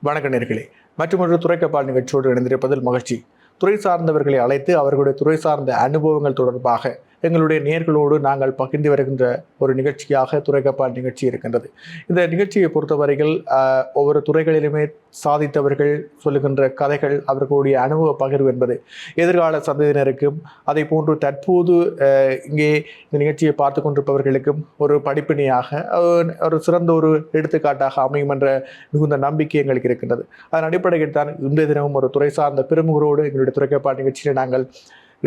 வணக்க நேர்களே, மற்றொரு துறைக்கப்பால் நிகழ்ச்சியோடு இணைந்திருப்பதில் மகிழ்ச்சி. துறை சார்ந்தவர்களை அழைத்து அவர்களுடைய துறை சார்ந்த அனுபவங்கள் தொடர்பாக எங்களுடைய நேர்களோடு நாங்கள் பகிர்ந்து வருகின்ற ஒரு நிகழ்ச்சியாக துறைக்கப்பால் நிகழ்ச்சி இருக்கின்றது. இந்த நிகழ்ச்சியை பொறுத்தவரையில் ஒவ்வொரு துறைகளிலுமே சாதித்தவர்கள் சொல்லுகின்ற கதைகள், அவர்களுடைய அனுபவ பகிர்வு என்பது எதிர்கால சந்ததியினருக்கும் அதை போன்று தற்போது இங்கே இந்த நிகழ்ச்சியை பார்த்து கொண்டிருப்பவர்களுக்கும் ஒரு படிப்பினையாக ஒரு சிறந்த ஒரு எடுத்துக்காட்டாக அமையும் என்ற மிகுந்த நம்பிக்கை எங்களுக்கு இருக்கின்றது. அதன் அடிப்படையில் தான் இன்றைய தினமும் ஒரு துறை சார்ந்த பெருமுகரோடு எங்களுடைய துறைக்கப்பால் நிகழ்ச்சியில் நாங்கள்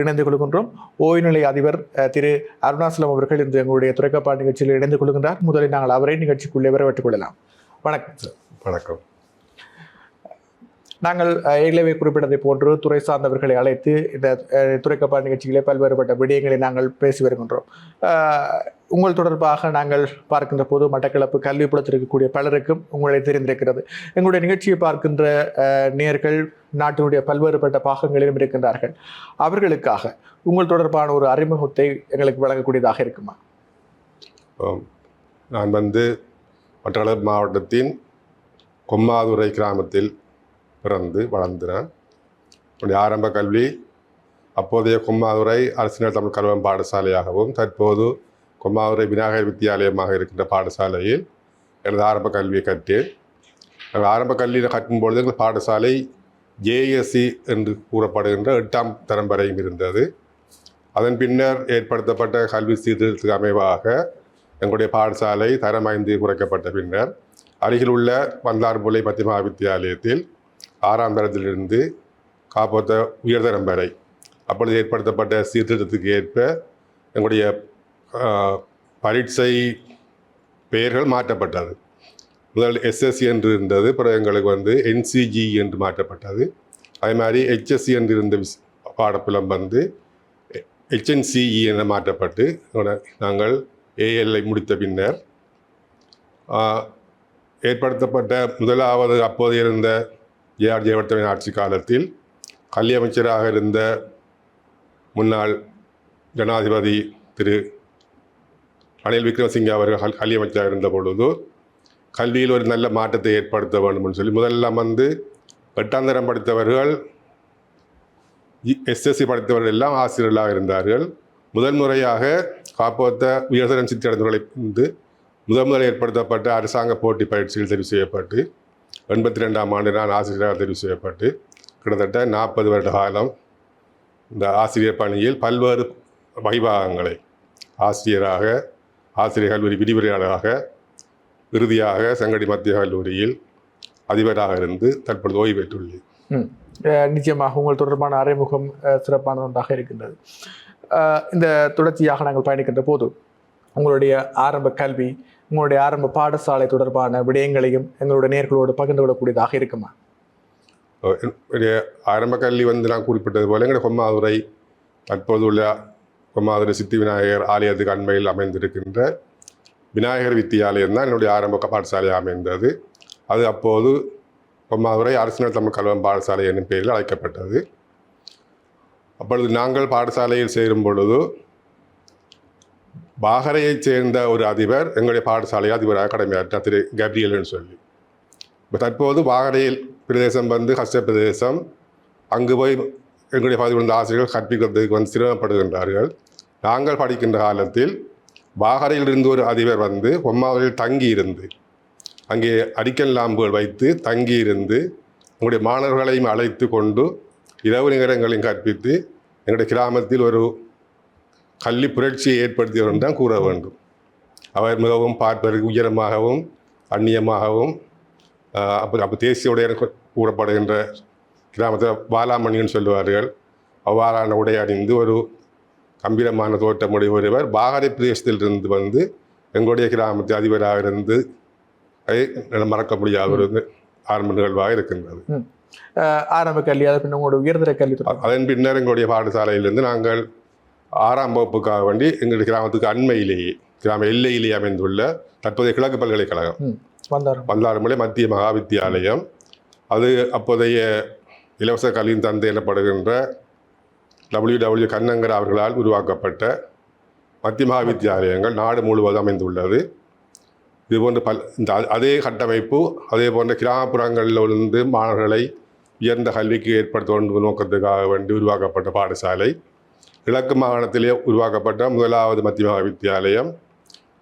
இணைந்து கொள்கின்றோம். ஓய்நிலை அதிபர் திரு அருணாசலம் அவர்கள் இன்று எங்களுடைய துறைக்கப்பால் நிகழ்ச்சியில் இணைந்து கொள்கின்றார். முதலில் நாங்கள் அவரை நிகழ்ச்சிக்குள்ளே வரவேற்றுக் கொள்ளலாம். வணக்கம் சார். வணக்கம். நாங்கள் ஏற்கனவே குறிப்பிட்டதை போன்று துறை சார்ந்தவர்களை அழைத்து இந்த துறைக்கப்பால் நிகழ்ச்சிகளே பல்வேறுபட்ட விடயங்களை நாங்கள் பேசி வருகின்றோம். உங்கள் தொடர்பாக நாங்கள் பார்க்கின்ற போது மட்டக்களப்பு கல்விப்புலத்தில் இருக்கக்கூடிய பலருக்கும் உங்களை தெரிந்திருக்கிறது. எங்களுடைய நிகழ்ச்சியை பார்க்கின்ற நேயர்கள் நாட்டினுடைய பல்வேறுபட்ட பாகங்களிலும் இருக்கின்றார்கள். அவர்களுக்காக உங்கள் தொடர்பான ஒரு அறிமுகத்தை எங்களுக்கு வழங்கக்கூடியதாக இருக்குமா? நான் மட்டக்களப்பு மாவட்டத்தின் கொம்மாதுறை கிராமத்தில் பிறந்து வளர்ந்தேன். என்னுடைய ஆரம்ப கல்வி அப்போதைய கொம்மாதுறை அரசினர் தமிழ் கல்வம் பாடசாலையாகவும் தற்போது கொம்மாதுறை விநாயகர் வித்தியாலயமாக இருக்கின்ற பாடசாலையில் எனது ஆரம்ப கல்வியை கற்றேன். நாங்கள் ஆரம்ப கல்வியில் கற்றும்பொழுது எங்கள் பாடசாலை ஜேஎஸ்சி என்று கூறப்படுகின்ற 8ஆம் தரம் வரையும் இருந்தது. அதன் பின்னர் ஏற்படுத்தப்பட்ட கல்வி சீர்திருத்தத்துக்கு அமைவாக எங்களுடைய பாடசாலை தரம் 5 குறைக்கப்பட்ட பின்னர் அருகில் உள்ள வந்தார்புலை மத்திய வித்தியாலயத்தில் 6ஆம் தரத்திலிருந்து காப்போத்த உயர்தரம் வரை அப்பொழுது ஏற்படுத்தப்பட்ட சீர்திருத்தத்துக்கு ஏற்ப எங்களுடைய பரீட்சை பெயர்கள் மாற்றப்பட்டது. முதல் எஸ்எஸ்சி என்று இருந்தது, பிறகு எங்களுக்கு என்சிஜி என்று மாற்றப்பட்டது. அதே மாதிரி ஹெச்எஸ்சி என்று இருந்த பாடப்புலம் ஹெச்என்சிஇ என மாற்றப்பட்டு நாங்கள் ஏஎல்ஐ முடித்த பின்னர் ஏற்படுத்தப்பட்ட முதலாவது அப்போது இருந்த ஜேஆர் ஜெயவர்த்தனின் ஆட்சி காலத்தில் கல்வி அமைச்சராக இருந்த முன்னாள் ஜனாதிபதி திரு ரணில் விக்ரமசிங்கே அவர்கள் கல்வி அமைச்சராக இருந்த பொழுது கல்வியில் ஒரு நல்ல மாற்றத்தை ஏற்படுத்த வேண்டும் என்று சொல்லி முதல்ல 8ஆம் தரம் படித்தவர்கள் எஸ்எஸ்சி படித்தவர்கள் எல்லாம் ஆசிரியர்களாக இருந்தார்கள். முதல் முறையாக காப்போத்த உயர்தரம் சித்தியடைந்தவர்களை முதல் ஏற்படுத்தப்பட்ட அரசாங்க போட்டி பயிற்சியில் தெரிவு செய்யப்பட்டு 82ஆம் ஆண்டு நான் ஆசிரியராக தெரிவு செய்யப்பட்டு கிட்டத்தட்ட 40 வருட காலம் இந்த ஆசிரியர் பணியில் பல்வேறு வைபாகங்களை ஆசிரியராக, ஆசிரியர் கல்லூரி விரிவுரையாளராக, இறுதியாக செங்கடி மத்திய கல்லூரியில் அதிபராக இருந்து தற்பொழுது ஓய்வு பெற்றுள்ளேன். நிச்சயமாக உங்கள் தொடர்பான அறிமுகம் சிறப்பான ஒன்றாக இருக்கின்றது. இந்த தொடர்ச்சியாக நாங்கள் பயணிக்கின்ற போது உங்களுடைய ஆரம்ப கல்வி, உங்களுடைய ஆரம்ப பாடசாலை தொடர்பான விடயங்களையும் எங்களுடைய நேர்களோடு பகிர்ந்து கொள்ளக்கூடியதாக இருக்குமா? ஆரம்ப கல்வி நான் குறிப்பிட்டது போல எங்களுடைய கொம்மாதுறை தற்போது உள்ள கொம்மாதுறை சித்தி விநாயகர் ஆலயத்துக்கு அண்மையில் அமைந்திருக்கின்ற விநாயகர் வித்தியாலயம் தான் என்னுடைய ஆரம்ப பாடசாலையாக அமைந்தது. அது அப்போது கொம்மாதுறை அரசினர் தமிழ் கல்வம் பாடசாலை என்னும் பெயரில் அழைக்கப்பட்டது. அப்பொழுது நாங்கள் பாடசாலையில் சேரும் பொழுது பாகரையைச் சேர்ந்த ஒரு அதிபர் எங்களுடைய பாடசாலை அதிபராக கடமையாற்றார், திரு கேப்ரியல்னு சொல்லி. இப்போ தற்போது பாகரையில் பிரதேசம் கஷ்ட பிரதேசம். அங்கு போய் எங்களுடைய பகுதியில் இருந்த ஆசிரியர்கள் கற்பிக்கிறதுக்கு சிரமப்படுகின்றார்கள். நாங்கள் படிக்கின்ற காலத்தில் பாகரையில் இருந்து ஒரு அதிபர் கொம்மாதுரையில் தங்கி இருந்து அங்கே அடிக்கல் லாம்புகள் வைத்து தங்கி இருந்து எங்களுடைய மாணவர்களையும் அழைத்து கொண்டு இரவு நேரங்களையும் கற்பித்து எங்களுடைய கிராமத்தில் ஒரு கல்வி புரட்சியை ஏற்படுத்தியவர் தான் கூற வேண்டும். அவர் மிகவும் பார்ப்பதற்கு உயரமாகவும் அந்நியமாகவும் அப்போ தேசிய உடைய கூறப்படுகின்ற கிராமத்தில் வாலாமணின்னு சொல்லுவார்கள். அவ்வாறான உடை அணிந்து ஒரு கம்பீரமான தோற்றமுடைய ஒருவர் பாகரை பிரதேசத்திலிருந்து எங்களுடைய கிராமத்தில் அதிபராக இருந்து மறக்க முடியாத ஒரு ஆரம்ப நிகழ்வாக இருக்கின்றது. ஆரம்ப கல்வி, அதன் உங்களுடைய உயர்தர கல்வி, அதன் பின்னர் எங்களுடைய பாடசாலையிலிருந்து நாங்கள் 6ஆம் வகுப்புக்காக வேண்டி எங்களுடைய கிராமத்துக்கு அண்மையிலேயே கிராம எல்லையிலேயே அமைந்துள்ள தற்போதைய கிழக்கு பல்கலைக்கழகம் வந்தாறுமலை மத்திய மகா வித்தியாலயம், அது அப்போதைய இலவச கல்வியின் தந்தை எனப்படுகின்ற WW கண்ணங்கர் அவர்களால் உருவாக்கப்பட்ட மத்திய மகா வித்தியாலயங்கள் நாடு முழுவதும் அமைந்துள்ளது. இதுபோன்ற இந்த அதே கட்டமைப்பு அதே போன்ற கிராமப்புறங்களில் இருந்து மாணவர்களை உயர்ந்த கல்விக்கு ஏற்படுத்த நோக்கத்துக்காக வேண்டி உருவாக்கப்பட்ட பாடசாலை. கிழக்கு மாகாணத்திலே உருவாக்கப்பட்ட முதலாவது மத்திய வித்தியாலயம்.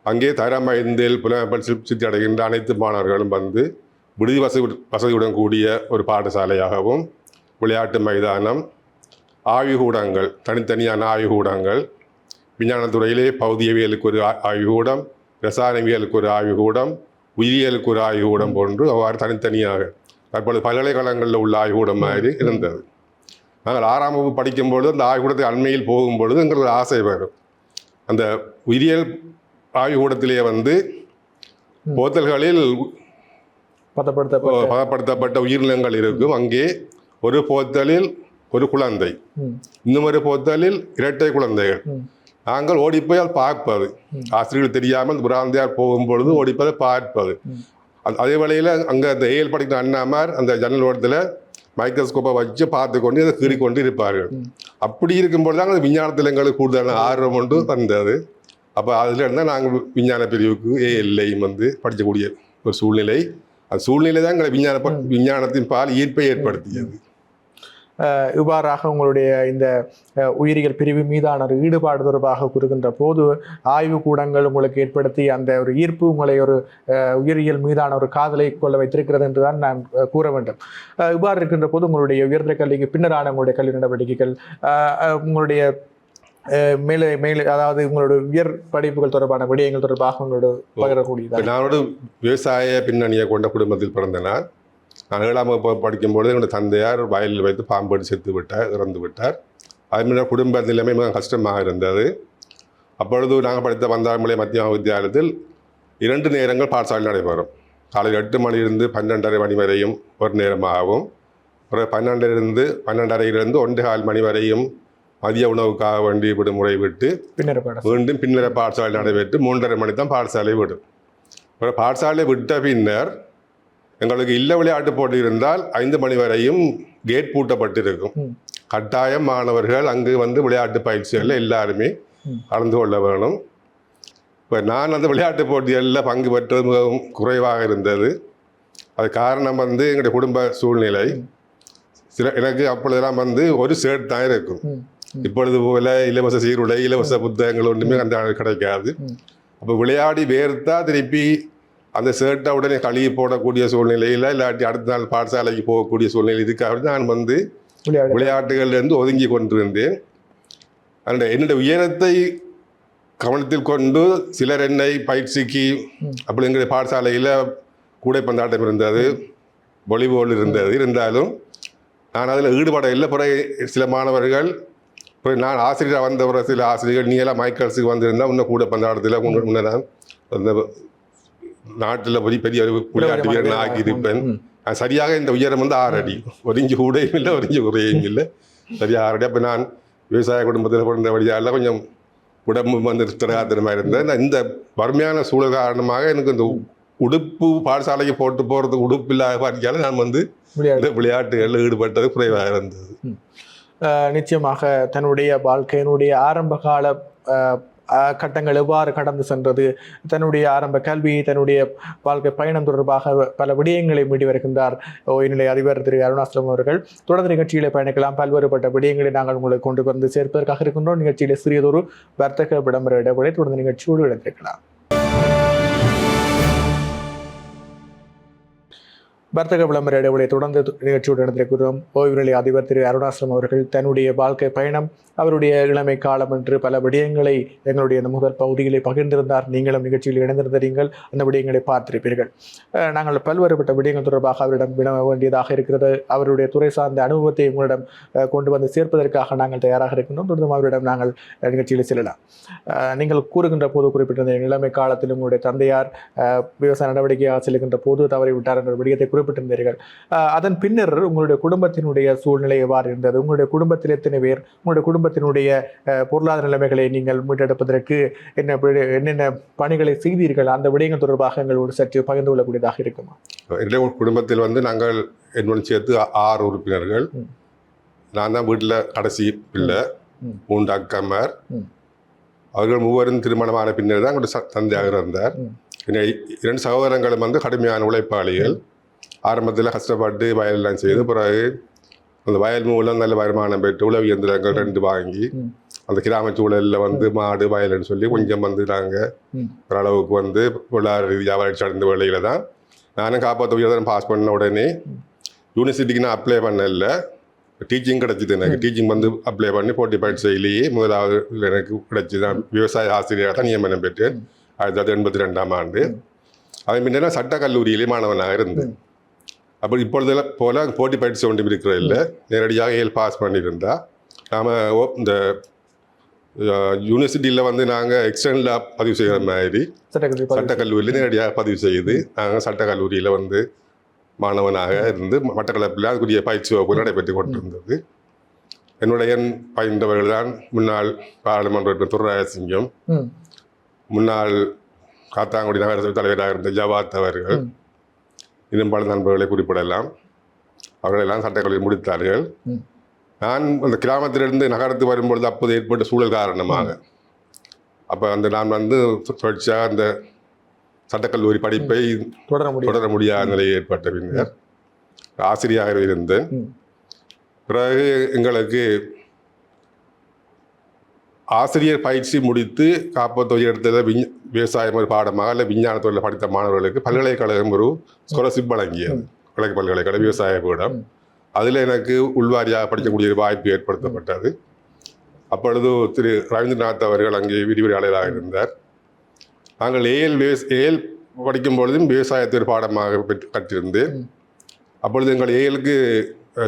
அங்கே தரம் 5 புலமைப்பல் சித்தி அடைகின்ற அனைத்து மாணவர்களும் வந்து விடுதி வசதியுடன் கூடிய ஒரு பாடசாலையாகவும், விளையாட்டு மைதானம், ஆய்வுகூடங்கள், தனித்தனியான ஆய்வுகூடங்கள், விஞ்ஞானத்துறையிலே பௌதியவியலுக்கு ஒரு ஆய்வுகூடம், ரசாயனவியலுக்கு ஒரு ஆய்வுகூடம், உயிரியலுக்கு ஒரு ஆய்வுகூடம் போன்று அவ்வாறு தனித்தனியாக தற்பொழுது பல்கலைக்கழகங்களில் உள்ள ஆய்வுகூடம் மாதிரி இருந்தது. நாங்கள் 6ஆம் வகுப்பு படிக்கும்பொழுது அந்த ஆய்வுகூடத்துக்கு அண்மையில் போகும்பொழுது எங்களுக்கு ஆசை வரும். அந்த உயிரியல் ஆய்வுகூடத்திலே வந்து போத்தல்களில் பதப்படுத்தப்பட்ட உயிரினங்கள் இருக்கும். அங்கே ஒரு போத்தலில் ஒரு குழந்தை, இன்னும் ஒரு போத்தலில் இரட்டை குழந்தைகள். நாங்கள் ஓடிப்போய் அதை பார்ப்பது, ஆசிரியர்கள் தெரியாமல் பிராந்தியார் போகும்பொழுது ஓடிப்பதை பார்ப்பது. அதே வேளையில் அங்கே அந்த ஏஎல் படிக்கிற அண்ணாமார் அந்த ஜன்னல் ஓரத்தில் மைக்ரோஸ்கோப்பை வச்சு பார்த்து கொண்டு அதை கீறிக்கொண்டு இருப்பார்கள். அப்படி இருக்கும்பொழுது தான் விஞ்ஞானத்தில் எங்களுக்கு கூடுதலான ஆர்வம் ஒன்று வந்தது. அப்போ அதில் இருந்தால் நாங்கள் விஞ்ஞான பிரிவுக்கு ஏஎல்லையும் வந்து படிக்கக்கூடிய ஒரு சூழ்நிலை. அந்த சூழ்நிலை தான் எங்களை விஞ்ஞானத்தின் பால் ஈர்ப்பை ஏற்படுத்தியது. இவ்வாறாக உங்களுடைய இந்த உயிரியல் பிரிவு மீதான ஒரு ஈடுபாடு தொடர்பாக கூறுகின்ற போது ஆய்வு கூடங்கள் உங்களுக்கு ஏற்படுத்தி அந்த ஒரு ஈர்ப்பு உங்களை ஒரு உயிரியல் மீதான ஒரு காதலை கொள்ள வைத்திருக்கிறது என்றுதான் நான் கூற வேண்டும். இவ்வாறு இருக்கின்ற போது உங்களுடைய உயர்ந்த கல்விக்கு பின்னரான உங்களுடைய கல்வி நடவடிக்கைகள், உங்களுடைய மேலே அதாவது உங்களுடைய உயர் படிப்புகள் தொடர்பான விடயங்கள் தொடர்பாக உங்களோட பகிரக்கூடியது. நானோட விவசாய பின்னணியை கொண்ட குடும்பத்தில் பிறந்தனால் நான் 7ஆம் வகுப்பு படிக்கும்போது என்னுடைய தந்தையார் வயலில் வைத்து பாம்பு இறந்து விட்டார். அது குடும்ப நிலைமை மிக கஷ்டமாக இருந்தது. அப்பொழுது நாங்கள் படித்த பந்தாமலை மத்திய வித்தியாலயத்தில் 2 நேரங்கள் பாடசாலை நடைபெறும். காலையில் 8 மணியிலிருந்து 12:30 மணி வரையும் ஒரு நேரமாகவும், ஒரு 12 12:30 1:15 மணி வரையும் மதிய உணவுக்காக வேண்டி விடுமுறை விட்டு மீண்டும் பின்னர பாடசாலை நடைபெற்று 3:30 மணி தான் பாடசாலை விடும். ஒரு பாடசாலை விட்ட பின்னர் எங்களுக்கு இல்ல விளையாட்டு போட்டி இருந்தால் 5 மணி வரையும் கேட் பூட்டப்பட்டிருக்கும். கட்டாயம் மாணவர்கள் அங்கு வந்து விளையாட்டு பயிற்சிகளில் எல்லாருமே கலந்து கொள்ள வேணும். இப்போ நான் அந்த விளையாட்டு போட்டிகளில் பங்கு பெற்றது மிகவும் குறைவாக இருந்தது. அது காரணம் வந்து எங்களுடைய குடும்ப சூழ்நிலை. எனக்கு அப்பொழுதெல்லாம் வந்து ஒரு ஷர்ட் தான் இருக்கும். இப்பொழுது போல இலவச சீருடை, இலவச புத்தகங்கள் ஒன்றுமே அந்த கிடைக்காது. அப்போ விளையாடி வேர்த்தா திருப்பி அந்த ஷர்ட்டை உடனே கழுவி போடக்கூடிய சூழ்நிலையில், இல்லாட்டி அடுத்த நாள் பாடசாலைக்கு போகக்கூடிய சூழ்நிலை. இதுக்காக நான் வந்து விளையாட்டுகள்லேருந்து ஒதுங்கி கொண்டிருந்தேன். அந்த என்னுடைய உயரத்தை கவனத்தில் கொண்டு சிலர் என்னை பயிற்சிக்கு அப்படிங்கிற பாடசாலையில் கூடைப்பந்தாட்டம் இருந்தது, வாலிபால் இருந்தாலும் நான் அதில் ஈடுபட இல்லை. பிறகு சில மாணவர்கள், நான் ஆசிரியராக வந்த சில ஆசிரியர்கள், நீ எல்லாம் மைக்கேல்ஸுக்கு வந்திருந்தால் இன்னும் கூடைப்பந்தாட்டத்தில் முன்னே நான் அந்த நாட்டில் பெரிய விளையாட்டு வீரன் ஆக்கியிருப்பேன். சரியாக இந்த உயரம் வந்து 6 அடி, 1 இன்ச்சு கூடையும் இல்லை, 1 இன்ச்சு குறையும் இல்லை, சரியாக 6 அடி. அப்போ நான் விவசாய குடும்பத்தில் பிறந்த வழியால் கொஞ்சம் உடம்பு வந்து திரகாத்திரமாக இருந்தேன். இந்த வறுமையான சூழல் காரணமாக எனக்கு இந்த உடுப்பு பாடசாலைக்கு போட்டு போகிறதுக்கு உடுப்பு இல்லாத பார்த்தாலும் நான் வந்து விளையாட்டுகளில் ஈடுபட்டது குறைவாக இருந்தது. நிச்சயமாக தன்னுடைய வாழ்க்கையினுடைய ஆரம்ப கால கட்டங்கள் எவ்வாறு கடந்து சென்றது, தன்னுடைய ஆரம்ப கல்வி, தன்னுடைய வாழ்க்கை பயணம் தொடர்பாக பல விடயங்களை மீட்டி வருகின்றார் உயர்நிலை அதிபர் திரு அருணாசலம் அவர்கள். தொடர்ந்து நிகழ்ச்சிகளை பயணிக்கலாம். பல்வேறுபட்ட விடயங்களை நாங்கள் உங்களுக்கு கொண்டு வந்து சேர்ப்பதற்காக இருக்கின்றோம். நிகழ்ச்சியிலே சிறியதொரு வர்த்தக விளம்பர இடைவெளி, தொடர்ந்து நிகழ்ச்சியோடு இணைந்திருக்கலாம். வர்த்தக விளம்பர இடைவெளியை தொடர்ந்து நிகழ்ச்சியோடு நடந்திருக்கிறோம். ஓய்வுநிலை அதிபர் திரு அருணாசலம் அவர்கள் தன்னுடைய வாழ்க்கை பயணம், அவருடைய இளமை காலம் என்று பல விடயங்களை எங்களுடைய இந்த முதல் பகுதிகளை பகிர்ந்திருந்தார். நீங்களும் நிகழ்ச்சியில் இணைந்திருந்த நீங்கள் அந்த விடயங்களை பார்த்திருப்பீர்கள். நாங்கள் பல்வேறுபட்ட விடயங்கள் தொடர்பாக அவரிடம் வினவ வேண்டியதாக இருக்கிறது. அவருடைய துறை சார்ந்த அனுபவத்தை உங்களிடம் கொண்டு வந்து சேர்ப்பதற்காக நாங்கள் தயாராக இருக்கின்றோம். தொடர்ந்தும் அவரிடம் நாங்கள் நிகழ்ச்சியில் செல்லலாம். நீங்கள் கூறுகின்ற போது குறிப்பிட்டிருந்த இளமை காலத்தில் உங்களுடைய தந்தையார் விவசாய நடவடிக்கையாக செல்கின்ற போது தவறிவிட்டார் என்ற விடயத்தை குறிப்பிட்டிருந்தீர்கள். அதன் பின்னர் உங்களுடைய குடும்பத்தினுடைய சூழ்நிலை எவ்வாறு இருந்தது? உங்களுடைய குடும்பத்தில் எத்தனை பேர்? உங்களுடைய குடும்பத்தினுடைய பொருளாதார நிலைமைகளை நீங்கள் மீட்டெடுப்பதற்கு என்னென்ன பணிகளை செய்தீர்கள்? அந்த விடயங்கள் தொடர்பாக எங்களோடு சற்று பகிர்ந்து கொள்ளக்கூடியதாக இருக்குமா? என்னுடைய குடும்பத்தில் வந்து நாங்கள் என்னுடன் சேர்த்து 6 உறுப்பினர்கள். நான் தான் வீட்டில் கடைசி பிள்ளை. 3 அக்கமார். அவர்கள் 3 திருமணமான பின்னர் தான் எங்களுடைய தந்தையாக இருந்தார். 2 சகோதரங்களும் வந்து கடுமையான உழைப்பாளிகள். ஆரம்பத்தில் கஷ்டப்பட்டு வயலெல்லாம் செய்து பிறகு அந்த வயல் மூலம் நல்ல வருமானம் பெற்று உழவு இயந்திரங்கள் 2 வாங்கி அந்த கிராம சூழலில் வந்து மாடு வயல்னு சொல்லி கொஞ்சம் வந்து நாங்கள் ஓரளவுக்கு வந்து பொருளாதார ரீதியாக வளர்ச்சி அடைந்த வேலையில் தான் நானும் காப்பாற்ற உயர்தரம் பாஸ் பண்ண உடனே யூனிவர்சிட்டிக்கு நான் அப்ளை பண்ணல, டீச்சிங் கிடச்சிது. எனக்கு டீச்சிங் வந்து அப்ளை பண்ணி போட்டி பரீட்சையிலேயே முதலாவது எனக்கு கிடச்சி தான் விவசாய ஆசிரியராக தான் நியமனம் பெற்றேன் 1982ஆம் ஆண்டு. அதன் பின்னர் சட்டக்கல்லூரியிலே மாணவனாக இருந்தேன். அப்போ இப்பொழுது போல போட்டி பயிற்சி ஒன்றும் இருக்கிறது இல்லை, நேரடியாக ஏல் பாஸ் பண்ணியிருந்தா நாம் இந்த யூனிவர்சிட்டியில் வந்து நாங்கள் எக்ஸ்டர்னலாக பதிவு செய்கிற மாதிரி சட்டக்கல்லூரியில் நேரடியாக பதிவு செய்து நாங்கள் சட்டக்கல்லூரியில் வந்து மாணவனாக இருந்து மட்டக்களப்பில் அதுக்குரிய பயிற்சி வகுப்பு நடைபெற்று கொண்டிருந்தது. என்னுடைய பயின்றவர்கள் தான் முன்னாள் பாராளுமன்ற உறுப்பினர் துரைராஜசிங்கம், முன்னாள் காத்தாங்குடி நகரசபை தலைவராக இருந்த ஜவாத் அவர்கள், இன்னும் பல நண்பர்களை குறிப்பிடலாம். அவர்களெல்லாம் சட்டக்கல்லூரி முடித்தார்கள். நான் அந்த கிராமத்திலிருந்து நகரத்துக்கு வரும்பொழுது அப்போது ஏற்பட்ட சூழல் காரணமாக அப்போ நான் வந்து தொடர்ச்சியாக அந்த சட்டக்கல்லூரி படிப்பை தொடர முடியாத நிலை ஏற்பட்ட பின்னர் ஆசிரியராக இருந்தேன். பிறகு எங்களுக்கு ஆசிரியர் பயிற்சி முடித்து காப்பத்தொகை எடுத்ததை விவசாயம் ஒரு பாடமாக அல்ல விஞ்ஞான தொழில் படித்த மாணவர்களுக்கு பல்கலைக்கழகம் ஒரு ஸ்காலர்ஷிப் வழங்கியது. கிழக்கு பல்கலைக்கழக விவசாய கூடம். அதில் எனக்கு உள்வாரியாக படிக்கக்கூடிய வாய்ப்பு ஏற்படுத்தப்பட்டது. அப்பொழுது திரு ரவீந்திரநாத் அவர்கள் அங்கே விரிவுரையாளராக இருந்தார். நாங்கள் ஏஎல் படிக்கும் பொழுதும் விவசாயத்தை ஒரு பாடமாக கற்றிருந்தேன். அப்பொழுது எங்கள் ஏஎலுக்கு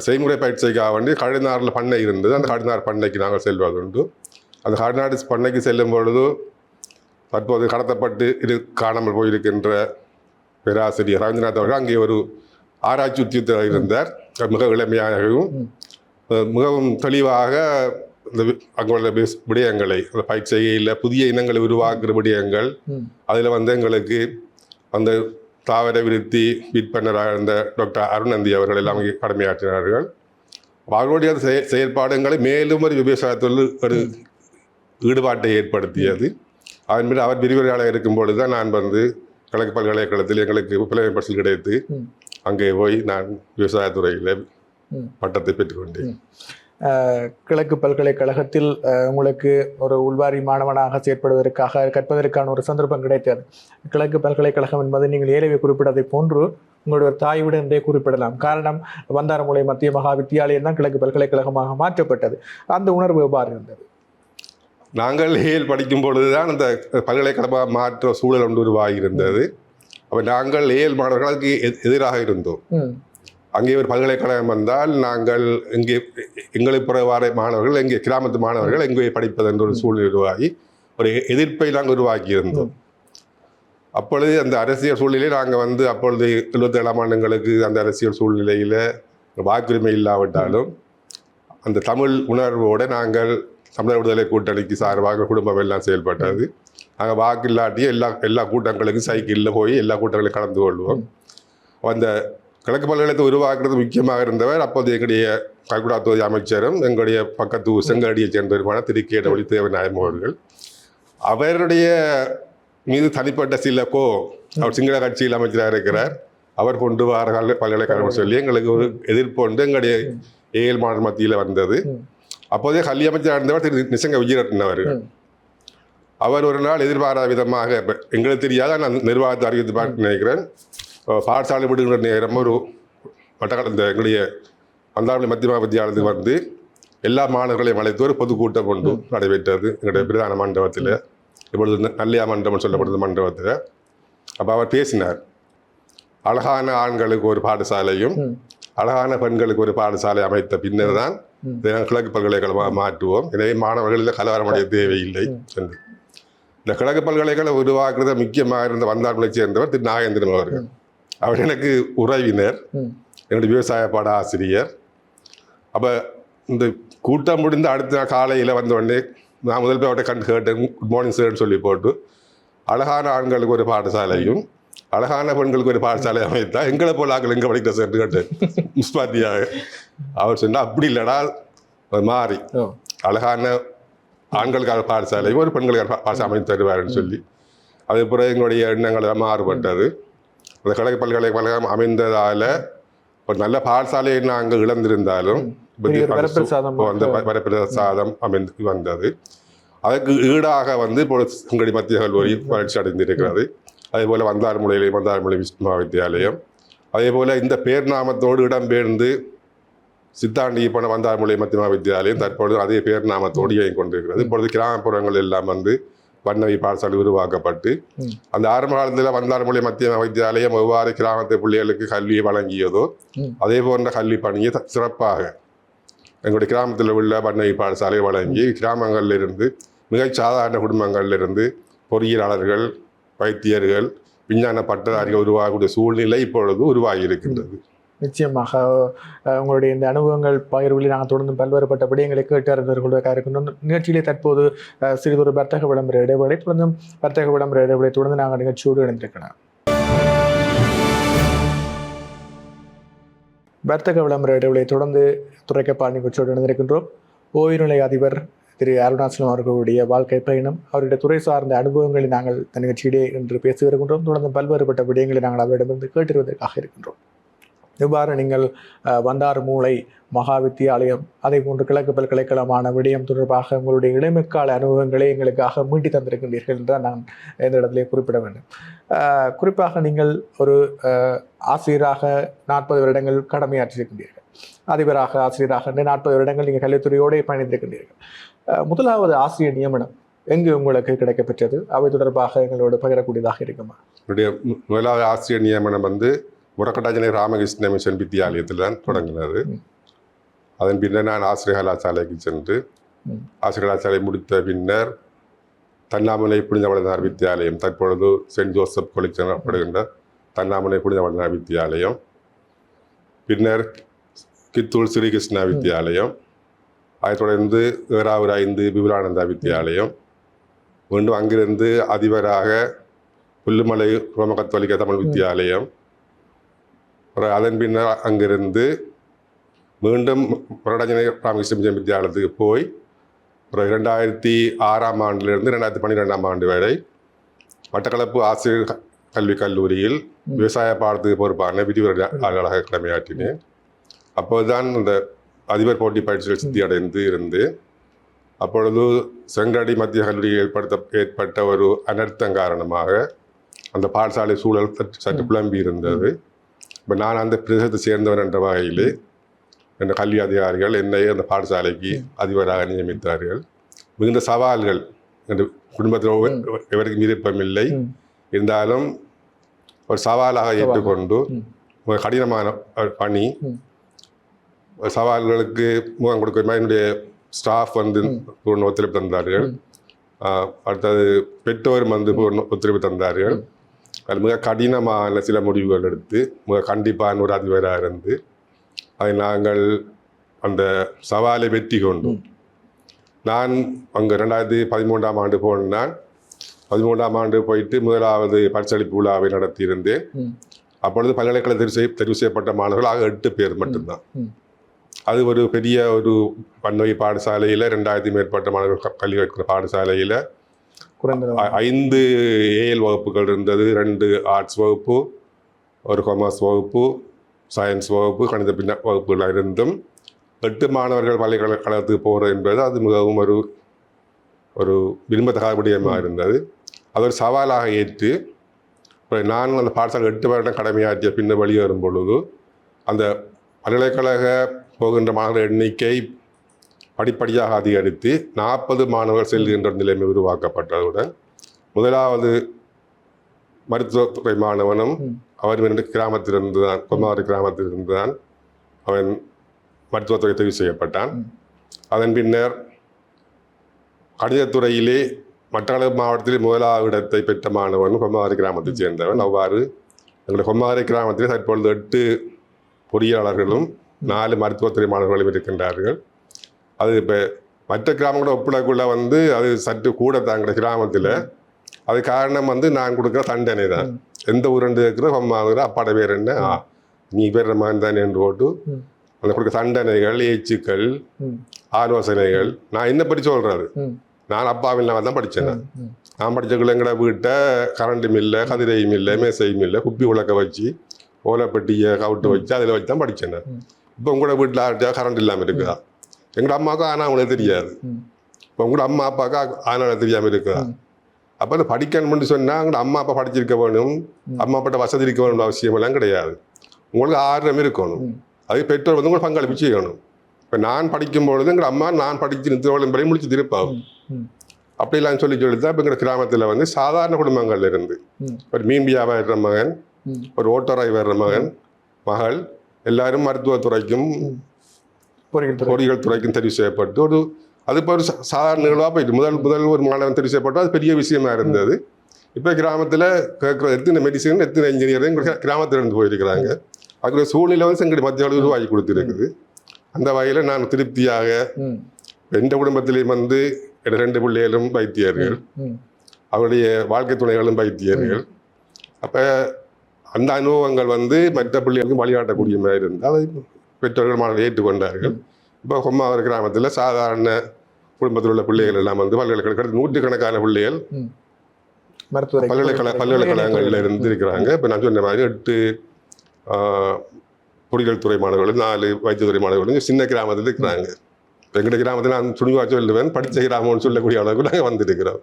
செய்முறை பயிற்சிக்காக வேண்டி கழுநாரில் பண்ணை இருந்தது. அந்த கழுநார் பண்ணைக்கு நாங்கள் செல்வதுண்டு. அந்த கழுநாடு பண்ணைக்கு செல்லும் பொழுது தற்போது கடத்தப்பட்டு காணாமல் போயிருக்கின்ற பேராசிரியர் ரவீந்திரநாத் அவர்கள் அங்கே ஒரு ஆராய்ச்சி உத்தியோகத்தில் இருந்தார். மிக இளமையாகவும் மிகவும் தெளிவாக இந்த அங்குள்ள விடயங்களை அந்த பயிற்சியில் புதிய இனங்களை உருவாக்குற விடயங்கள், அதில் வந்து எங்களுக்கு அந்த தாவர விருத்தி விற்பனராக இருந்த டாக்டர் அருணந்தி அவர்கள் எல்லாம் கடமையாற்றினார்கள். அவர்களுடைய செயற்பாடுகளை மேலும் ஒரு விவசாயத்தில் ஒரு ஈடுபாட்டை ஏற்படுத்தியது. அதன் பின் அவர் விரிவுரையாளர் இருக்கும் பொழுது தான் நான் வந்து கிழக்கு பல்கலைக்கழகத்தில் எங்களுக்கு புலமை பரிசு கிடைத்து அங்கே போய் நான் விவசாயத்துறையில் பட்டத்தை பெற்றுக்கொண்டேன். கிழக்கு பல்கலைக்கழகத்தில் உங்களுக்கு ஒரு உள்வாரி மாணவனாக செயற்படுவதற்காக கற்பதற்கான ஒரு சந்தர்ப்பம் கிடைத்தது. கிழக்கு பல்கலைக்கழகம் என்பது நீங்கள் ஏற்கனவே குறிப்பிட்டதை போன்று உங்களுடைய தாய் விட என்றே குறிப்பிடலாம். காரணம், வந்தாரமூலை மத்திய மகா வித்தியாலயம் தான் கிழக்கு பல்கலைக்கழகமாக மாற்றப்பட்டது. அந்த உணர்வு எவ்வாறு இருந்தது? நாங்கள் ஏஎல் படிக்கும் பொழுதுதான் அந்த பல்கலைக்கழக மாற்ற சூழல் ஒன்று உருவாகியிருந்தது. அப்போ நாங்கள் ஏஎல் மாணவர்களுக்கு எதிராக இருந்தோம். அங்கே ஒரு பல்கலைக்கழகம் வந்தால் நாங்கள் இங்கே எங்களை பிறவார மாணவர்கள், எங்கே கிராமத்து மாணவர்கள் எங்கே படிப்பது என்ற ஒரு சூழ்நிலை உருவாகி ஒரு எதிர்ப்பை நாங்கள் உருவாக்கி இருந்தோம். அப்பொழுது அந்த அரசியல் சூழ்நிலையில் நாங்கள் வந்து அப்பொழுது 77ஆம் ஆண்டுங்களுக்கு அந்த அரசியல் சூழ்நிலையில் வாக்குரிமை இல்லாவிட்டாலும் அந்த தமிழ் உணர்வோடு நாங்கள் தமிழர் விடுதலை கூட்டணிக்கு சார்பாக குடும்பம் எல்லாம் செயல்பட்டது. நாங்கள் வாக்கு இல்லாட்டி எல்லா கூட்டங்களுக்கும் சைக்கிளில் போய் எல்லா கூட்டங்களையும் கலந்து கொள்வோம். அந்த கிழக்கு பல்கலைக்கழகத்தை உருவாக்குறது முக்கியமாக இருந்தவர் அப்போது எங்களுடைய கல்குடா தொகுதி அமைச்சரும் எங்களுடைய பக்கத்து செங்கடியை சேர்ந்தவருமான திரு கே டபிள்யூ தேவநாயகம் அவர்கள். அவருடைய மீது தனிப்பட்ட சில அவர் சிங்கள கட்சியில் அமைச்சராக இருக்கிறார், அவர் கொண்டு வார பல்கலைக்கழகம் சொல்லி எங்களுக்கு ஒரு எதிர்ப்பு ஒன்று எங்களுடைய ஏஎல் மாணவர் மத்தியில் வந்தது. அப்போதே கல்வி அமைச்சராக இருந்தவர் திரு நிசங்க விஜயரட்ன அவர்கள். அவர் ஒரு நாள் எதிர்பாராத விதமாக எங்களுக்கு தெரியாத நான் நிர்வாகத்தை அறிவித்து பார்க்க நினைக்கிறேன், பாடசாலை விடுகிற நேரம் ஒரு இந்த எங்களுடைய வந்தாரமூலை மத்திய வித்தியாலயத்துக்கு வந்து எல்லா மாணவர்களையும் அழைத்து ஒரு பொதுக்கூட்டம் கொண்டு நடைபெற்றது எங்களுடைய பிரதான மண்டபத்தில், இப்பொழுது நல்லியா மண்டபம் சொல்லப்படுற மண்டபத்தில். அப்போ அவர் பேசினார், அழகான ஆண்களுக்கு ஒரு பாடசாலையும் அழகான பெண்களுக்கு ஒரு பாடசாலை அமைத்த பின்னர் தான் கிழக்கு பல்கலைக்கழகமாக மாற்றுவோம், எனவே மாணவர்களில் கலவரமடைய தேவையில்லை என்று. இந்த கிழக்கு பல்கலைக்கழகம் உருவாக்குறத முக்கியமாக இருந்த வந்தாரமூலை சேர்ந்தவர் திரு நாகேந்திரன் அவர்கள். அவர் எனக்கு உறவினர், என்னுடைய விவசாய பாட ஆசிரியர். அப்போ இந்த கூட்டம் முடிந்து அடுத்த நாள் காலையில் வந்த உடனே நான் முதல் போய் அவர்கிட்ட கேட்டேன், குட் மார்னிங் சார்ன்னு சொல்லி போட்டு, அழகான ஆண்களுக்கு ஒரு பாடசாலையும் அழகான பெண்களுக்கு ஒரு பாடசாலை அமைத்தா எங்களை போல ஆக்கள் எங்கே படிக்கிற சார் கேட்டேன் முஸ்பாத்தியாக. அவர் சொன்னால் அப்படி இல்லைடா, மாறி அழகான ஆண்களுக்கான பாடசாலையும் ஒரு பெண்களுக்கான பாடசாலை அமைத்து தருவாருன்னு சொல்லி அது பிறகு எங்களுடைய எண்ணங்கள் எல்லாம் மாறுபட்டது. அந்த கிழக்கு பல்கலைக்கழகம் அமைந்ததால் ஒரு நல்ல பாடசாலையை நாங்கள் இழந்திருந்தாலும் அந்த வரப்பிரசாதம் அமைந்து வந்தது. அதற்கு ஈடாக வந்து இப்போ எங்களுடைய மத்திய கல்லூரி வளர்ச்சி அடைந்திருக்கிறது. அதே போல் வந்தார்மொழி விஸ்வவித்யாலயம், அதே போல் இந்த பேர் நாமத்தோடு இடம்பெயர்ந்து சித்தாண்டி போன வந்தார்மொழி மத்திய வித்யாலயம் தற்பொழுது அதே பேர் நாமத்தோடு இயங்கிக் கொண்டிருக்கிறது. இப்பொழுது கிராமப்புறங்கள் எல்லாம் வந்து வண்ணவி பாடசாலை உருவாக்கப்பட்டு அந்த ஆரம்ப காலத்தில் வந்தார்மொழி மத்திய வித்யாலயம் எவ்வாறு கிராமத்து பிள்ளைகளுக்கு கல்வியை வழங்கியதோ அதே போன்ற கல்வி பணியை சிறப்பாக எங்களுடைய கிராமத்தில் உள்ள வண்ணவி பாடசாலை வழங்கி கிராமங்களிலிருந்து மிகச் சாதாரண குடும்பங்களிலிருந்து பொறியியலாளர்கள், வைத்தியர்கள், விஞ்ஞான பட்டதாரிகள் உருவாகக்கூடிய சூழ்நிலை இப்பொழுது உருவாகி இருக்கின்றது. நிச்சயமாக உங்களுடைய இந்த அனுபவங்கள் பகிர்வில் நாங்கள் தொடர்ந்து பல்வேறுபட்ட விடயங்களை கேட்டு அறிந்தவர்களுக்காக இருக்கின்றோம். நிகழ்ச்சியிலே தற்போது சிறிதொரு வர்த்தக விளம்பர இடைவேளை, தொடர்ந்து வர்த்தக விளம்பர இடைவேளை தொடர்ந்து நாங்கள் நிகழ்ச்சியோடு இணைந்திருக்கிறோம். வர்த்தக விளம்பர இடைவேளை தொடர்ந்து துறைக்கப்பால் நிகழ்ச்சியோடு இணைந்திருக்கின்றோம். ஓய்வு நிலை அதிபர் திரு அருணாச்சலம் அவர்களுடைய வாழ்க்கை பயணம், அவருடைய துறை சார்ந்த அனுபவங்களை நாங்கள் இந்த நிகழ்ச்சியிலே இன்று பேசி வருகின்றோம். தொடர்ந்து பல்வேறுபட்ட விடயங்களை நாங்கள் அவரிடமிருந்து கேட்டிருவதற்காக இருக்கின்றோம். இவ்வாறு நீங்கள் வந்தார்மூலை மகா வித்தியாலயம், அதே போன்று கிழக்கு பல்கலைக்கழகமான விடயம் தொடர்பாக உங்களுடைய இளமைக்கால அனுபவங்களை எங்களுக்காக மீட்டி தந்திருக்கின்றீர்கள் என்றால் நான் இந்த இடத்திலே குறிப்பிட வேண்டும். குறிப்பாக நீங்கள் ஒரு ஆசிரியராக 40 வருடங்கள் கடமையாற்றியிருக்கின்றீர்கள். அதிபராக, ஆசிரியராக 40 வருடங்கள் நீங்கள் கல்வித்துறையோடு பயணித்திருக்கின்றீர்கள். முதலாவது ஆசிரியர் நியமனம் எங்கு உங்களுக்கு கிடைக்கப்பெற்றது? அவை தொடர்பாக எங்களோடு பகிரக்கூடியதாக இருக்குமா? என்னுடைய முதலாவது ஆசிரியர் நியமனம் வந்து முரக்கட்டாஜனை ராமகிருஷ்ண மிஷன் வித்தியாலயத்தில் தான் தொடங்கினது. அதன் பின்னர் நான் ஆசிரியர் கலாசாலைக்கு சென்று ஆசிரியர் கலாசாலை முடித்த பின்னர் தன்னாமலை புனித வளர்ந்தார் வித்தியாலயம், தற்பொழுது சென்ட் ஜோசப் காலேஜ் எனப்படுகின்ற தன்னாமலை புனித வளர்ந்தார் வித்தியாலயம், பின்னர் கித்தூர் ஸ்ரீகிருஷ்ணா வித்தியாலயம், அதைத் தொடர்ந்து ஏறாவூர் 5 விபுலானந்தா வித்தியாலயம், மீண்டும் அங்கிருந்து அதிபராக புல்லுமலை ரோம கத்தோலிக்க தமிழ் வித்தியாலயம், அதன் பின்னர் அங்கிருந்து மீண்டும் முரக்கட்டாஞ்சனை ராமகிருஷ்ண மிஷன் வித்தியாலயத்துக்கு போய் 2006ஆம் ஆண்டிலிருந்து 2012ஆம் ஆண்டு வரை மட்டக்களப்பு ஆசிரியர் கல்விக் கல்லூரியில் விவசாய பாடத்துக்கு பொறுப்பான விரிவுரையாளராக கடமையாற்றினேன். அப்போதுதான் இந்த அதிபர் போட்டி பயிற்சிகள் சித்தி அடைந்து இருந்து, அப்பொழுது செங்கடி மத்திய கல்லூரியில் ஏற்பட்ட ஒரு அனர்த்தம் காரணமாக அந்த பாடசாலை சூழல் சற்று புலம்பி இருந்தது. இப்போ நான் அந்த பிரதேசத்தை சேர்ந்தவன் என்ற வகையிலே என்ற கல்வி அதிகாரிகள் என்னை அந்த பாடசாலைக்கு அதிபராக நியமித்தார்கள். மிகுந்த சவால்கள், என்ற குடும்பத்தில் எவருக்கும் விருப்பமில்லை, இருந்தாலும் ஒரு சவாலாக ஏற்றுக்கொண்டு கடினமான பணி, சவால்களுக்கு முகம் கொடுக்க என்னுடைய ஸ்டாஃப் வந்து ஒத்துழைப்பு தந்தார்கள். அடுத்தது பெற்றோரும் வந்து ஒத்துழைப்பு தந்தார்கள். அது மிக கடினமான சில முடிவுகள் எடுத்து மிக கண்டிப்பான ஒரு அதிபராக இருந்து அதை நாங்கள் அந்த சவாலை வெற்றி கொண்டோம். நான் அங்கே 2013ஆம் ஆண்டு போனேன். 13ஆம் ஆண்டு போயிட்டு முதலாவது பரிசளிப்பு விழாவை நடத்தியிருந்தேன். அப்பொழுது பல்கலைக்கழகத்தில் தெரிவு செய்யப்பட்ட மாணவர்கள் 8 பேர் மட்டும்தான். அது ஒரு பெரிய ஒரு வண்ணவி பாடசாலையில் 2000 மேற்பட்ட மாணவர்கள் கல்வி கற்கிற பாடசாலையில் 5 ஏஎல் வகுப்புகள் இருந்தது, 2 ஆர்ட்ஸ் வகுப்பு, ஒரு காமர்ஸ் வகுப்பு, சயின்ஸ் வகுப்பு, கணித பின்ன வகுப்புகள் இருந்தும் 8 மாணவர்கள் பல்கலைக்கழகத்துக்கு போகிறது என்பது அது மிகவும் ஒரு விரும்பத்தகாத விடயமாக இருந்தது. அது ஒரு சவாலாக ஏற்று நான் அந்த பாடசாலை 8 வருடம் கடமையாற்றிய பின்னர் வெளியே வரும் பொழுது அந்த பல்கலைக்கழக போகின்ற மாணவர் எண்ணிக்கை படிப்படியாக அதிகரித்து 40 மாணவர்கள் செல்கின்ற நிலைமை உருவாக்கப்பட்டதுடன் முதலாவது மருத்துவத்துறை மாணவனும் அவன் கிராமத்திலிருந்து தான், கொம்மாறு கிராமத்திலிருந்து தான் அவன் மருத்துவத்துறை தெரிவு செய்யப்பட்டான். அதன் பின்னர் கணிதத்துறையிலே மட்டக்களப்பு மாவட்டத்தில் முதலாவது இடத்தை பெற்ற மாணவன் கொம்மாறு கிராமத்தைச் சேர்ந்தவன். அவ்வாறு எங்களுடைய கொம்மாறு கிராமத்தில் தற்பொழுது 8 பொறியாளர்களும் 4 மருத்துவத்துறை மாணவர்களும் இருக்கின்றார்கள். அது இப்போ மற்ற கிராமங்களோட ஒப்பிடக்குள்ள வந்து அது சற்று கூட தாங்கிற கிராமத்தில். அது காரணம் வந்து நான் கொடுக்குற தண்டனை தான். எந்த ஊரண்டு இருக்கிற கொம்மாங்கிற அப்பாட பேர் என்ன, நீ பேர் மாதிரி தானே என்று போட்டு அந்த கொடுக்க தண்டனைகள், ஏச்சுக்கள், ஆலோசனைகள். நான் என்ன பற்றி சொல்கிறது, நான் அப்பாவும் இல்லாமல் தான் படித்தேன். நான் படித்தக்குள்ள எங்கட வீட்டை கரண்ட்டும் இல்லை, கதிரையும் இல்லை, மேசையும் இல்லை, குப்பி உலக்க வச்சு ஓலைப்பெட்டியை கவுட்டு வச்சு அதில் வச்சு தான் படித்தேன். இப்போ உங்களோட வீட்டில் ஆட்டியா கரண்ட் இல்லாமல் இருக்குதா? எங்களோட அம்மாவுக்கும் ஆனால் அவங்களுக்கு தெரியாது. இப்போ உங்களோட அம்மா அப்பாவுக்கு ஆனால் தெரியாமல் இருக்குதா? அப்போ அந்த படிக்கணும்னு சொன்னால் அங்கே அம்மா அப்பா படிச்சிருக்க வேணும், அம்மா அப்பாட்ட வசதி இருக்க வேணும் அவசியம் எல்லாம் கிடையாது. உங்களுக்கு ஆர்வம் இருக்கணும். அது பெற்றோர் வந்து உங்களை பங்களிப்பு செய்யணும். இப்போ நான் படிக்கும்பொழுது எங்கள் அம்மா நான் படித்து நிறுத்தவளும் படி முடிச்சு திருப்பாகும். அப்படிலாம் சொல்லி தான் இப்போ எங்கள் கிராமத்தில் வந்து சாதாரண குடும்பங்கள்ல இருந்து ஒரு மீன் வியாபார மகன், ஒரு ஓட்டோராய் வர்ற மகன், மகள் எல்லாரும் மருத்துவத்துறைக்கும் பொறியியல் துறைக்கும் தெரிவு செய்யப்பட்டு ஒரு அது இப்போ ஒரு சாதாரண நிகழ்வாக போயிட்டு முதல் ஒரு மாணவன் தெரிவு செய்யப்பட்டு அது பெரிய விஷயமா இருந்தது. இப்போ கிராமத்தில் கேட்குற எத்தனை மெடிசன் எத்தனை இன்ஜினியரிங் கிராமத்தில் இருந்து போயிருக்கிறாங்க. அதுக்கு சூழ்நிலை வந்து எங்களுடைய மத்திய அளவு உருவாக்கி கொடுத்துருக்குது. அந்த வகையில் நான் திருப்தியாக எந்த குடும்பத்திலையும் வந்து 2 பிள்ளைகளும் வைத்தியர்கள், அவருடைய வாழ்க்கை துணைகளும் வைத்தியர்கள். அப்போ அந்த அனுபவங்கள் வந்து மற்ற பிள்ளைகளுக்கும் வழிகாட்டக்கூடிய மாதிரி இருந்தால் அதை பெற்றோர்கள் மாணவர்கள் ஏற்றுக்கொண்டார்கள். இப்போ கொம்மாவூர் கிராமத்தில் சாதாரண குடும்பத்தில் உள்ள பிள்ளைகள் எல்லாம் வந்து பல்கலைக்கழகம் நூற்றுக்கணக்கான பிள்ளைகள் பல்கலைக்கழகங்களில் இருந்து இருக்கிறாங்க. இப்போ நான் சொன்ன மாதிரி 8 பொறியியல் துறை மாணவர்களும் 4 வைத்தியத்துறை மாணவர்களும் சின்ன கிராமத்தில் இருக்கிறாங்க. எங்களுடைய கிராமத்தில் நான் துணிவா சொல்லுவேன், படித்த கிராமம்னு சொல்லக்கூடிய அளவுக்கு நாங்கள் வந்துருக்கிறோம்.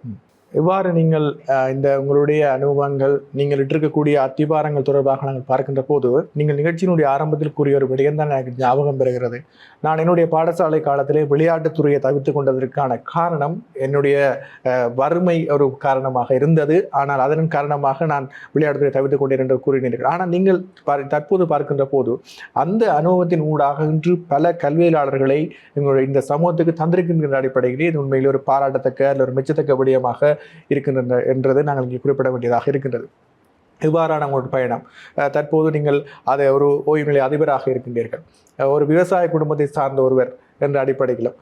இவ்வாறு நீங்கள் இந்த உங்களுடைய அனுபவங்கள் நீங்கள் இட்டிருக்கக்கூடிய அத்திபாரங்கள் தொடர்பாக நாங்கள் பார்க்கின்ற போது நீங்கள் நிகழ்ச்சியினுடைய ஆரம்பத்தில் கூறிய ஒரு விடயம் தான் எனக்கு ஞாபகம் பெறுகிறது. நான் என்னுடைய பாடசாலை காலத்திலே விளையாட்டுத்துறையை தவிர்த்து கொண்டதற்கான காரணம் என்னுடைய வறுமை ஒரு காரணமாக இருந்தது. ஆனால் அதன் காரணமாக நான் விளையாட்டுத்துறையை தவிர்த்து கொண்டேன் என்று கூறினீர்கள். ஆனால் நீங்கள் தற்போது பார்க்கின்ற போது அந்த அனுபவத்தின் ஊடாக இன்று பல கல்வியாளர்களை எங்களுடைய இந்த சமூகத்துக்கு தந்திருக்கின்ற அடிப்படையிலே இது உண்மையில் ஒரு பாராட்டத்தக்க அல்ல ஒரு மெச்சத்தக்க விடயமாக இருக்கின்றன என்றதை நாங்கள் இங்கே குறிப்பிட வேண்டியதாக இருக்கின்றது. இவ்வாறான உங்களோட பயணம் தற்போது நீங்கள் அதை ஒரு ஓய்வு நிலை அதிபராக இருக்கின்றீர்கள். ஒரு விவசாய குடும்பத்தை சார்ந்த ஒருவர் என்ற அடிப்படையிலும்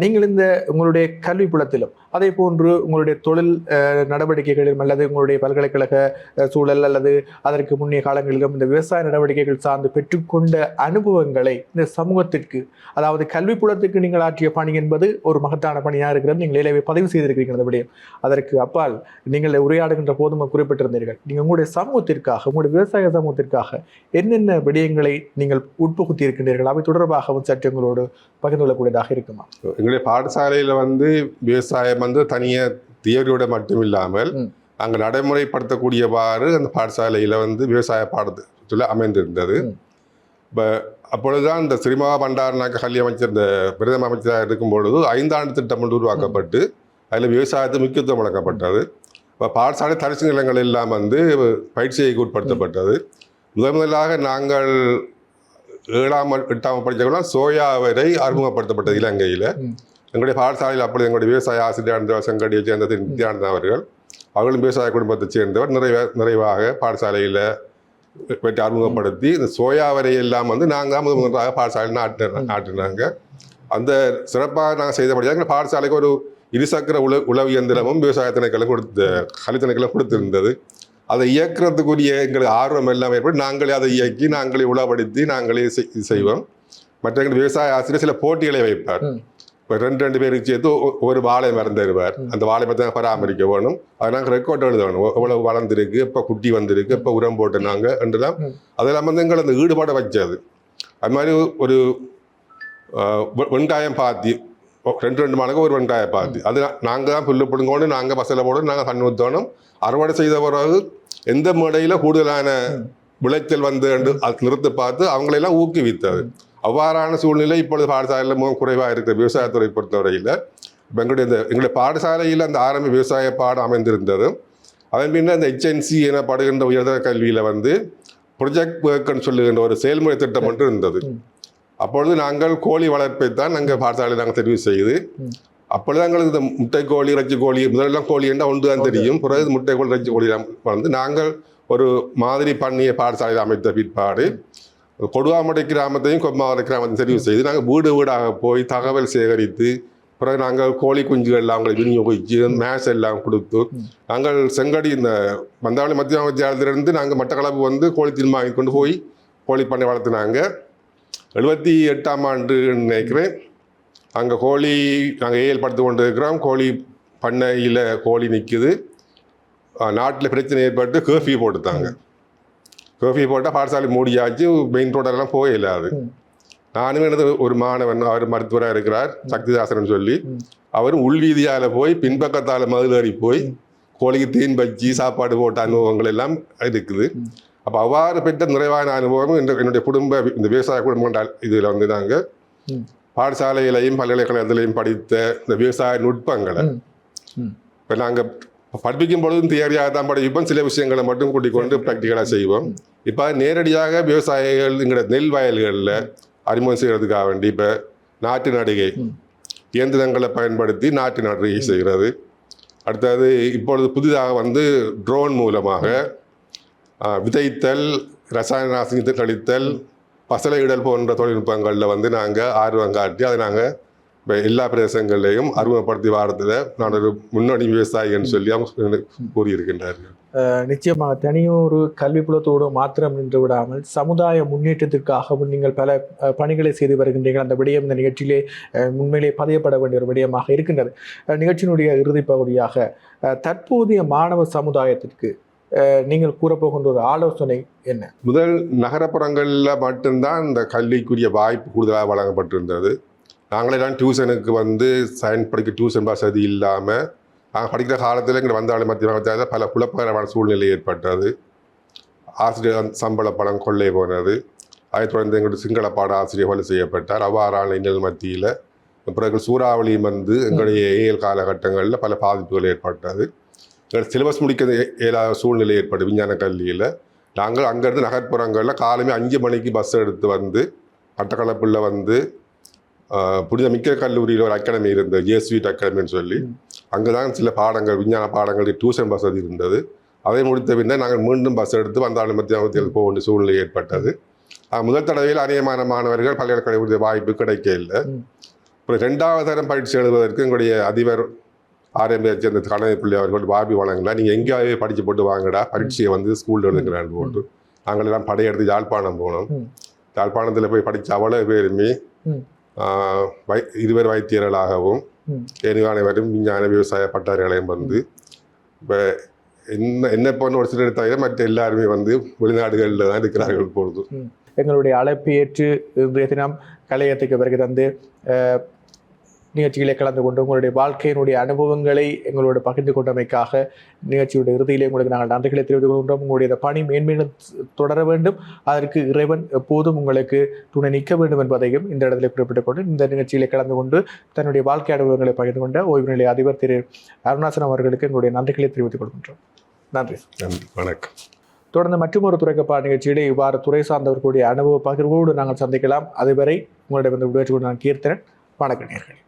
நீங்கள் இந்த உங்களுடைய கல்வி புலத்திலும் அதே போன்று உங்களுடைய தொழில் நடவடிக்கைகளிலும் அல்லது உங்களுடைய பல்கலைக்கழக சூழல் அல்லது அதற்கு முன்னைய காலங்களிலும் இந்த விவசாய நடவடிக்கைகள் சார்ந்து பெற்றுக்கொண்ட அனுபவங்களை இந்த சமூகத்திற்கு, அதாவது கல்வி புலத்துக்கு நீங்கள் ஆற்றிய பணி என்பது ஒரு மகத்தான பணியாக இருக்கிறது. நீங்கள் இளையவை பதிவு செய்திருக்கிறீர்கள் அந்த விடயம். அதற்கு அப்பால் நீங்கள் உரையாடுகின்ற போதும் குறிப்பிட்டிருந்தீர்கள், நீங்கள் உங்களுடைய சமூகத்திற்காக, உங்களுடைய விவசாய சமூகத்திற்காக என்னென்ன விடயங்களை நீங்கள் உட்புகுத்தி இருக்கின்றீர்கள், அவை தொடர்பாகவும் சற்று உங்களோடு பகிர்ந்து கொள்ளக்கூடியதாக இருக்குமா? எங்களுடைய பாடசாலையில் வந்து விவசாயம் வந்து தனியாக தியரியோட மட்டும் இல்லாமல் அங்கே நடைமுறைப்படுத்தக்கூடியவாறு அந்த பாடசாலையில் வந்து விவசாய பாடத்தில் அமைந்திருந்தது. இப்போ அப்பொழுதுதான் இந்த ஸ்ரீமா பண்டாரநாயக்க கல்வி அமைச்சர், இந்த பிரதம அமைச்சராக இருக்கும் பொழுது 5 ஆண்டு திட்டம் ஒன்று உருவாக்கப்பட்டு அதில் விவசாயத்துக்கு முக்கியத்துவம் வழங்கப்பட்டது. இப்போ பாடசாலை தரிசு நிலங்கள் எல்லாம் வந்து பயிற்சிக்கு உட்படுத்தப்பட்டது. முதலாக நாங்கள் 7ஆம் 8ஆம் படித்தவர்களாம் சோயா வரை அறிமுகப்படுத்தப்பட்டது இலங்கையில். எங்களுடைய பாடசாலையில் அப்பொழுது எங்களுடைய விவசாய ஆசிரியர் சங்கடியை சேர்ந்த நித்யானந்தன் அவர்கள், அவர்களும் விவசாய குடும்பத்தை சேர்ந்தவர், நிறைவாக பாடசாலையில் பற்றி அறிமுகப்படுத்தி இந்த சோயா வரை எல்லாம் வந்து நாங்கள் முதலாக பாடசாலையில் நாட்டினாங்க. அந்த சிறப்பாக நாங்கள் செய்தபடியாக எங்கள் பாடசாலைக்கு ஒரு இருசக்கர உழவு இயந்திரமும் விவசாய திணைக்களம் கல்வி திணைக்களம் கொடுத்திருந்தது. அதை இயக்கிறதுக்குரிய எங்களுக்கு ஆர்வம் எல்லாம் ஏற்பட்டு நாங்களே அதை இயக்கி நாங்களே உளப்படுத்தி நாங்களே செய்வோம். மற்ற எங்கள் விவசாய ஆசிரியர் சில போட்டிகளை வைப்பார். இப்போ 2 பேருக்கு சேர்த்து ஒரு வாழை மரம் தருவார். அந்த வாழை பற்றி பராமரிக்க வேணும், அதை நாங்கள் ரெக்கார்ட் எழுத வேணும், எவ்வளவு வளர்ந்துருக்கு, எப்போ குட்டி வந்திருக்கு, எப்போ உரம் போட்டுனாங்க என்றெல்லாம். அதெல்லாம் வந்து எங்களை அந்த ஈடுபாடை வச்சது. அது மாதிரி ஒரு வெங்காயம் பாத்தி 2 மாதத்துக்கு ஒரு வெங்காயம் பாத்தி, அது நாங்கள் தான் புல்லு பிடுங்கணும், நாங்கள் பசலை போடணும், நாங்கள் தண்ணி ஊற்றணும். அறுவடை செய்த பிறகு எந்த மேடையில் கூடுதலான விளைச்சல் வந்து அது நிறுத்தி பார்த்து அவங்களெல்லாம் ஊக்குவித்தது. அவ்வாறான சூழ்நிலை இப்பொழுது பாடசாலையில் மிகவும் குறைவாக இருக்கிற விவசாயத்துறை பொறுத்தவரையில். எங்களுடைய பாடசாலையில் அந்த ஆரம்ப விவசாய பாடம் அமைந்திருந்தது. அதன் பின்னர் அந்த HNC எனப்படுகின்ற உயர்தர கல்வியில் வந்து ப்ரொஜெக்ட் ஒர்க்குன்னு சொல்லுகின்ற ஒரு செயல்முறை திட்டம் ஒன்று இருந்தது. அப்பொழுது நாங்கள் கோழி வளர்ப்பை தான் நாங்கள் பாடசாலையில் நாங்கள் தெரிவு செய்து, அப்பொழுது எங்களுக்கு இந்த முட்டைக்கோழி, இறைச்சி கோழி, முதலெல்லாம் கோழி என்றால் ஒன்று தான் தெரியும். பிறகு முட்டைக்கோழி, இறைச்சி கோழி வந்து நாங்கள் ஒரு மாதிரி பண்ணிய பாடசாலையில் அமைத்த பிற்பாடு கொடுவாமடை கிராமத்தையும் கொம்மாவரை கிராமத்தையும் தெரிவு செய்து நாங்கள் வீடு வீடாக போய் தகவல் சேகரித்து, பிறகு நாங்கள் கோழி குஞ்சுகள் அவங்களை விநியோகித்து மேஸ் எல்லாம் கொடுத்து, நாங்கள் செங்கடி இந்த மந்தாவளி மத்திய வித்தியாலயத்திலிருந்து நாங்கள் மட்டக்களப்பு வந்து கோழி தீன் வாங்கி கொண்டு போய் கோழி பண்ணை வளர்த்துனாங்க. 78ஆம் ஆண்டு நினைக்கிறேன். அங்கே கோழி நாங்கள் ஏஎல் படுத்து கொண்டு இருக்கிறோம். கோழி பண்ணையில் கோழி நிற்குது, நாட்டில் பிரச்சனை ஏற்பட்டு கர்ஃபியூ போட்டுத்தாங்க. கர்ஃபியூ போட்டால் பாடசாலை மூடியாச்சு, மெயின் ரோடெல்லாம் போக இல்லாது. நானும் எனது ஒரு மாணவன், அவர் மருத்துவராக இருக்கிறார், சக்திதாசன் சொல்லி, அவரும் உள்வீதியால் போய் பின்பக்கத்தால் மதுளறி போய் கோழிக்கு தீன் வச்சு சாப்பாடு போட்ட அனுபவங்கள் எல்லாம் இருக்குது. அப்போ அவ்வாறு பெற்ற நிறைவான அனுபவம் என்னுடைய குடும்ப இந்த விவசாய குடும்பம் இதில் வந்து நாங்கள் பாடசாலையிலையும் பல்கலைக்கழகத்திலையும் படித்த இந்த விவசாய நுட்பங்களை இப்போ நாங்கள் படிப்பிக்கும் பொழுதும் தியரியாக தான் படிப்போம், சில விஷயங்களை மட்டும் கூட்டிக் கொண்டு ப்ராக்டிக்கலாக செய்வோம். இப்போ நேரடியாக விவசாயிகள் எங்களோட நெல் வயல்களில் அறிமுகம் செய்கிறதுக்காக வேண்டி இப்போ நாட்டு நடுகை இயந்திரங்களை பயன்படுத்தி நாட்டு நடுகை செய்கிறது. அடுத்தது இப்பொழுது புதிதாக வந்து ட்ரோன் மூலமாக விதைத்தல், ரசாயன நாசினி கழித்தல், பசலையிடல் போன்ற தொழில்நுட்பங்களில் வந்து நாங்கள் ஆர்வம் காட்டி அதை நாங்கள் இப்போ எல்லா பிரதேசங்களையும் அறிமுகப்படுத்தி வாரத்தில் நான் ஒரு முன்னணி விவசாயின்னு சொல்லி அவங்க கூறியிருக்கின்றார்கள். நிச்சயமாக தனியொரு கல்வி புலத்தோடு மாத்திரம் நின்று விடாமல் சமுதாய முன்னேற்றத்திற்காகவும் நீங்கள் பல பணிகளை செய்து வருகின்றீர்கள். அந்த விடயம் இந்த நிகழ்ச்சியிலே உண்மையிலே பதியப்பட வேண்டிய ஒரு விடயமாக இருக்கின்றது. நிகழ்ச்சியினுடைய இறுதிப் பகுதியாக தற்போதைய மாணவ சமுதாயத்திற்கு நீங்கள் கூறப்போகின்ற ஒரு ஆலோசனை என்ன? முதல் நகரப்புறங்களில் மட்டும்தான் இந்த கல்விக்குரிய வாய்ப்பு கூடுதலாக வழங்கப்பட்டிருந்தது. நாங்களெல்லாம் டியூஷனுக்கு வந்து சயின்ஸ் படிக்க டியூஷன் வசதி இல்லாமல் நாங்கள் படிக்கிற காலத்தில் எங்களை வந்தாலும் மத்திய பல குழப்பகரமான சூழ்நிலை ஏற்பட்டது. ஆசிரியர் சம்பள பணம் கொள்ளை போனது. அதைத் தொடர்ந்து எங்களுடைய சிங்கள பாட ஆசிரியர் கொலை செய்யப்பட்டார். அவ்வாறான இன்னல் மத்தியில் பிறகு சூறாவளி வந்து எங்களுடைய ஏழு காலகட்டங்களில் பல பாதிப்புகள் ஏற்பட்டது. எங்கள் சிலபஸ் முடிக்க இயலாத சூழ்நிலை ஏற்பட்டு விஞ்ஞான கல்வியில் நாங்கள் அங்கேருந்து நகர்ப்புறங்களில் காலமே 5 மணிக்கு பஸ் எடுத்து வந்து மட்டக்களப்பில் வந்து புனித மிக்க கல்லூரியில் ஒரு அகாடமி இருந்தது, ஜேஸ்வீட் அகாடமின்னு சொல்லி. அங்கே தான் சில பாடங்கள் விஞ்ஞான பாடங்கள் டியூஷன் வசதி இருந்தது. அதை முடித்த பின்னர் நாங்கள் மீண்டும் பஸ் எடுத்து வந்தாலும் மத்தியில் போக வேண்டிய சூழ்நிலை ஏற்பட்டது. முதல் தடவையில் அநேகமான மாணவர்கள் பல்கலைக்கழக வாய்ப்பு கிடைக்க இல்லை. அப்புறம் 2வது தரம் பயிற்சி எழுதுவதற்கு எங்களுடைய அதிபர் ஆரம்பிச்சு அந்த கணவன் பிள்ளை அவர்கள் வாய்ப்பு வழங்கலாம், நீங்கள் எங்கேயாவது படித்து போட்டு வாங்கடா, பரீட்சையை வந்து ஸ்கூலில் எழுதுங்கிறான்னு போட்டு நாங்கள் எல்லாம் படையெடுத்து யாழ்ப்பாணம் போனோம். யாழ்ப்பாணத்தில் போய் படித்த அவ்வளோ பேருமே 20 வைத்தியர்களாகவும் அனைவரும் விஞ்ஞான விவசாய பட்டாரிகளையும் வந்து இப்போ என்ன பண்ண ஒரு சிலர் தவிர மற்ற எல்லாருமே வந்து வெளிநாடுகளில் தான் இருக்கிறார்கள். பொழுது எங்களுடைய அழைப்பு ஏற்று இன்றைய தினம் கலையத்துக்கு பிறகு தந்து நிகழ்ச்சிகளை கலந்து கொண்டு உங்களுடைய வாழ்க்கையினுடைய அனுபவங்களை எங்களோட பகிர்ந்து கொண்டமைக்காக நிகழ்ச்சியுடைய இறுதியிலே உங்களுக்கு நாங்கள் நன்றிகளை தெரிவித்துக் கொள்கின்றோம். உங்களுடைய பணி மேன்மேலும் தொடர வேண்டும், அதற்கு இறைவன் எப்போதும் உங்களுக்கு துணை நிற்க வேண்டும் என்பதையும் இந்த இடத்துல குறிப்பிட்டுக் கொண்டு இந்த நிகழ்ச்சியிலே கலந்து கொண்டு தன்னுடைய வாழ்க்கை அனுபவங்களை பகிர்ந்து கொண்ட ஓய்வு நிலைய அதிபர் திரு அருணாசன் அவர்களுக்கு எங்களுடைய நன்றிகளை தெரிவித்துக் கொள்கின்றோம். நன்றி. வணக்கம். தொடர்ந்து மற்றொரு துறைக்கப்பா நிகழ்ச்சியிலே இவ்வாறு துறை சார்ந்தவர்களுடைய அனுபவ பகிர்வோடு நாங்கள் சந்திக்கலாம். அதுவரை உங்களிடம் விடுவித்துக் கொண்டு நான் கீர்த்தனன். வணக்கம் நேயர்களே.